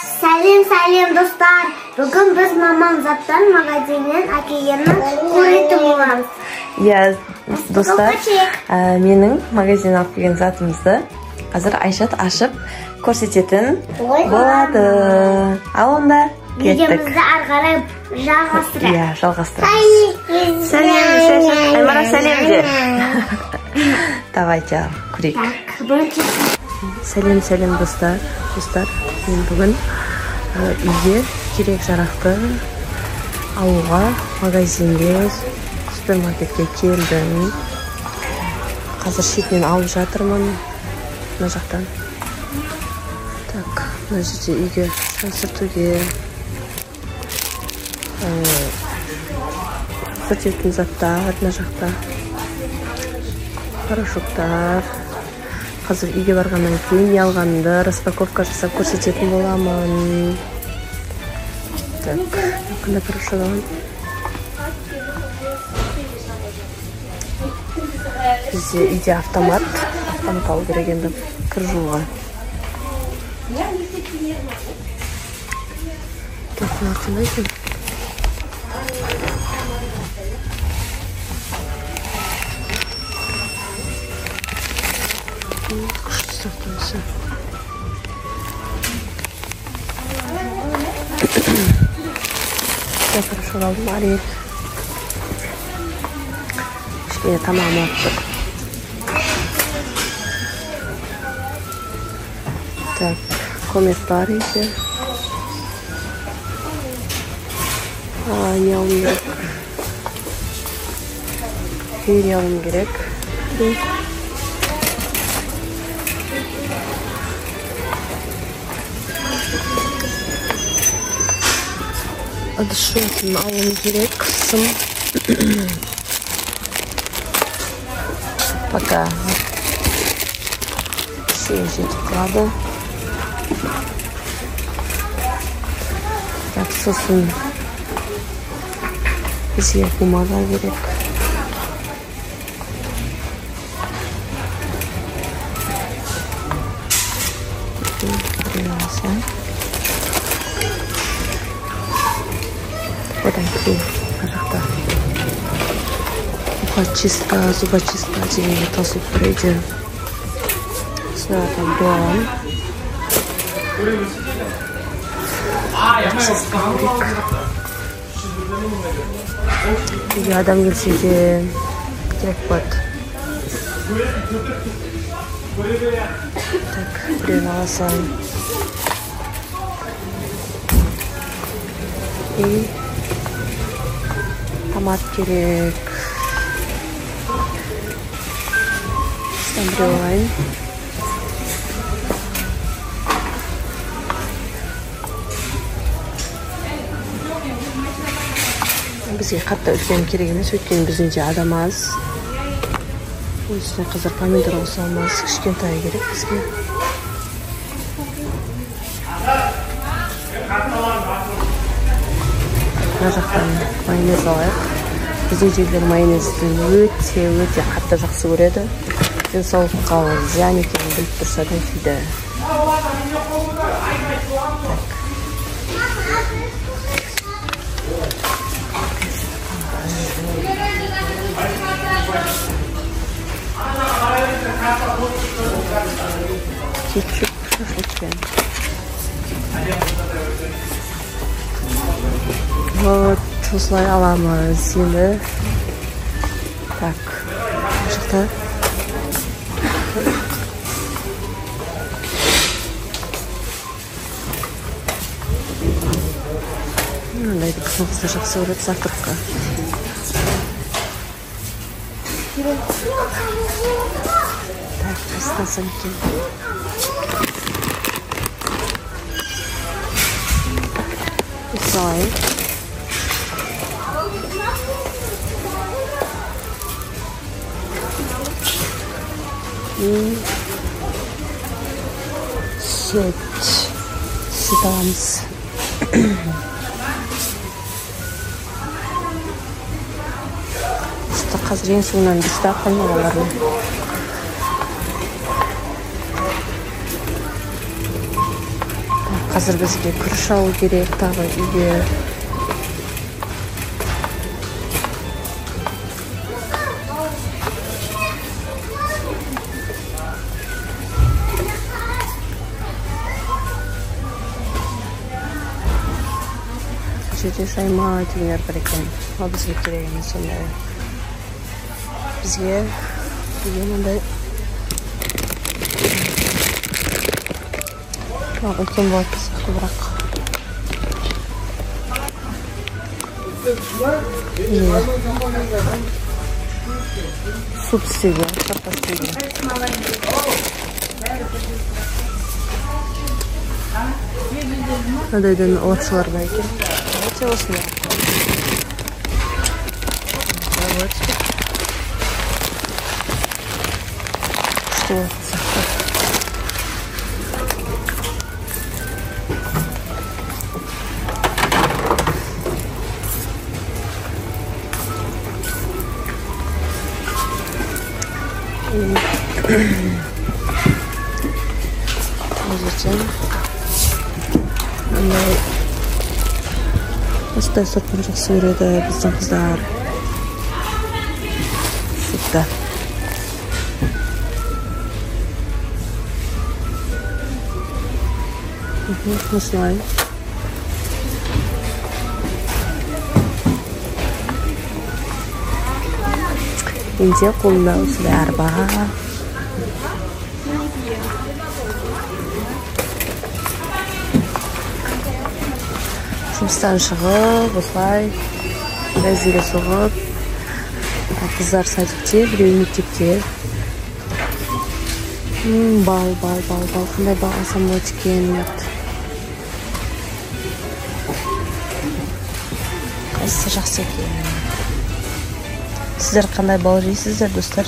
Сәлем достар. Бүгін біз мамам заттан магазиннен әкелгенін көретін боламыз. Иә, достар, менің магазин алып келген затымызды қазір Айшат ашып көрсететін болады. Ал онда кеттік. Видеомызды ары қарай жалғастырайық. Иә, жалғастырайық. Сәлем, Аймара, сәлем де. Давайте көрейік. Сәлем достар. Мен бүгін үйге керек жарақты алуға магазинге, супермаркетке келдім. Қазір шетінен алып жатырмын. Мына жақтан. Так, мына жерде үйге шай сүртуге, сүртетін заттар, мына жақта порошоктар. Қазір үйге барғаннан кейін не алғанымды распаковка жасап көрсететін боламын. Так, қандай порошок алған? Бізде үйде автомат алу керек енді кір жууға. Кеттің артында екен. Күшті сақтайсы. Порошок алдым, арек. Кішкене тамағым аттық. Так, комет бар үйде. Не алым керек? Үйіне алым керек. Ыдыс жуатын алым керек. Сым. Пока все жетіп қалады. Так, сосын бізге бумага керек. Одан кейін жақта ухочистка, зубочистка дегенге тосылып тұр үйде. Сұрағын болған. Үйге адам келсе де керек болады. Так, біреуін аласың. И томат керек. Сізден біреу алайын. Бізге қатты үлкен керек емес, өйткені біздің адам аз. Үстіне қазір помидор болса алмас, кішкентай керек бізге. Мына жақтан майонез алайық. Біздің жерлер майонезден өте қатты жақсы көреді. Денсаулыққа зиян екенін біліп тұрса да фида. Кетчуп шашлыкпен. Вот, осылай аламыз енді. Так, жақта. Мынандайды қызды жақсы көреді завтракқа. Так, астасам екен. Осылай. Süt alamız. İşte қазір ең соңынан бізді қоймағаларына. Қазір бізге күріш алу керек, тағы үйге. Жерде шайма дегендер бар екен. Ал бізге керек емес сондай. Бізге мындай үлкен болады сияқты бірақ. Суп істеуге, шапқа істеуге. Мынадайдан лапшалар бар екен. Давайте осыны. Что? Зачем? Осындай сортын жақсы көреді біздің қыздар. Супта. Осылай. Менде қолында осылай арба. Жұмыстан шығып, осылай бәзірге соғып, қыздар садикте, біреу мектепте. Бал. Қандай бал алсам болады екен. Қайсысы жақсы екен. Сіздер қандай бал жейсіздер, достар?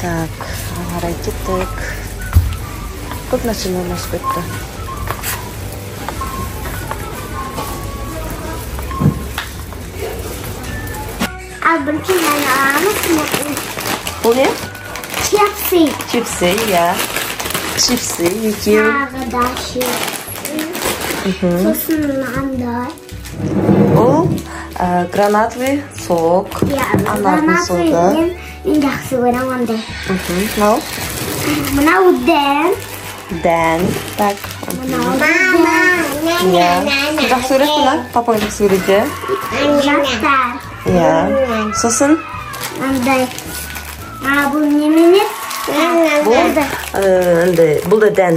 Так, қарай кеттік. Көп нәрсені орнасып кетті. Ал бірінші мәні аламыз. Бұл не? Чипсы. Чипсы, я. Чипсы, екеу. Тағы да чипсы. Сосын мынандай. Бұл гранатовый сок. Анардың соғы. Мен жақсы көрем ондай. Мынау? Мынау дән. Дән. Так. Мама. Жақсы көреді бұна? Папаң жақсы көреді? Жастар. Сосын? Андай. Бұл немене? Бұл да дән.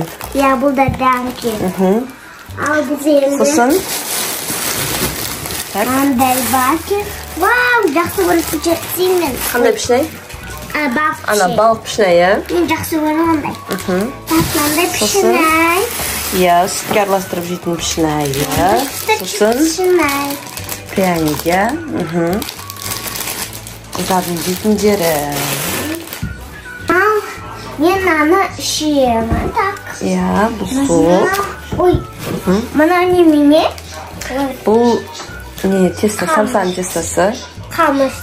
Бұл да дән кен. Ал біз енді. Сосын? Андай бар кен. Вау, жақсы көріп жүрсеймін. Қандай пішнай? Балық пішнай. Ана балық пішнай, Мен жақсы көріп ондай. Мынандай пішнай. Сүтке араластырып жейтін пішнай. Сосын? Пішнай. Пряник, Қыздардың жейтіндері. Мен аны ішемін, так. Бұл соқ. Ой, мына немене? Бұл не, тесто, самсан тестосы. Қамыс.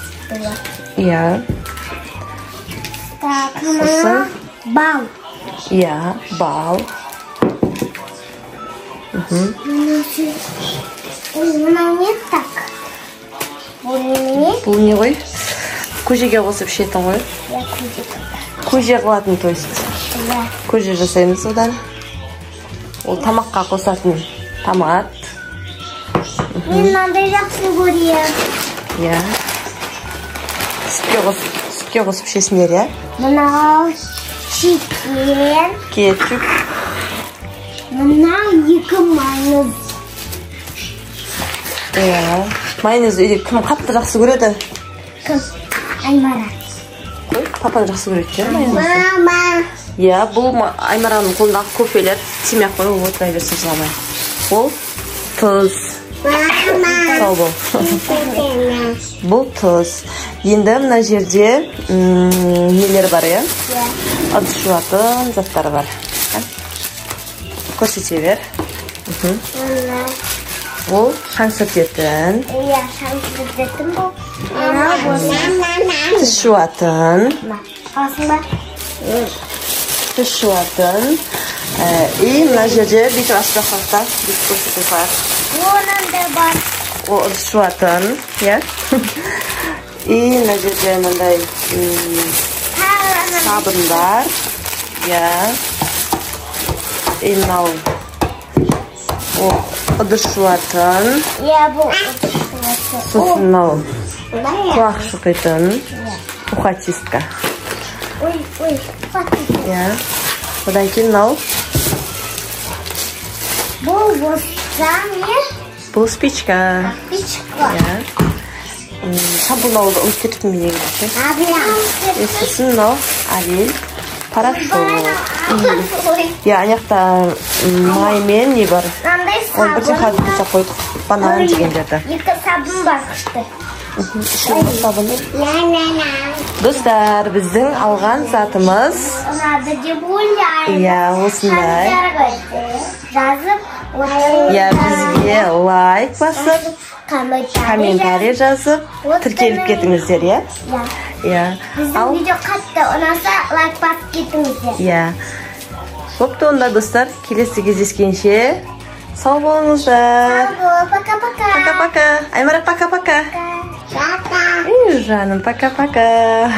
Так, мына бал. Бал. Мына не так? Бұл немене? Бұл не ғой? Көжеге қосып ішетін ғой? Көже қылатын, то есть. Көже жасаймыз одан. Ол тамаққа қосатын томат. Мен мынандай жақсы көрем. Сүтке қосып ішесіңдер, Мынау чикен. Кетчуп. Мынау екі майонез. Майонез үйде кім қатты жақсы көреді? Кім? Аймара. Қой, папаң жақсы көреді, майонезді? Мама. Бұл Аймараның қолындағы кофелер тимей қой, ол отыра берсін жыламай. Ол тұз. Сау бол. Бұл тұз. Енді мына жерде нелер бар, е? Ыдыс жуатын заттар бар. Көрсете бер. Бұл шаң сүртетін. Иә, шаң сүртетін бұл. Тіс жуатын. Алсын ба? Тіс жуатын. И мына жерде бүйтіп ашып жақсақта бүйтіп көрсете қояды. Оның да бар. О, ыдыс жуатын, иә? И мына жерде мындай сабындар. Иә. И мынау ыдыс жуатын. Иә, бұл ыдыс жуатын. Сосын мынау құлақ шұқитын. Ухачистка. Ой, хватит. Иә. Одан кейін мынау. Бұл бостан, е? Бұл спичка. Спичка. Иә. Шампунь алуды ұмытып кетіппін мен егер. Абля. Сосын мынау Ariel порошок. Иә, аяқта маймен не бар. Мынандай Оны бірден сабын. қазір жасап қойдық. Банан дегендерді. Екі сабын бар күшті. Үшінші сабын. Достар, біздің алған затымыз. Ұнады деп ойлаймын. Иә, осындай. Жазып, Иә, бізге лайк басып, комментарий жазып, тіркеліп кетіңіздер, иә? Иә. Біздің видео қатты ұнаса, лайк басып кетіңіздер. Иә. Бопты онда достар, келесі кездескенше сау болыңыздар. Пока-пока. Пока-пока. Аймара, пока-пока. Пока. Жаным, пока-пока.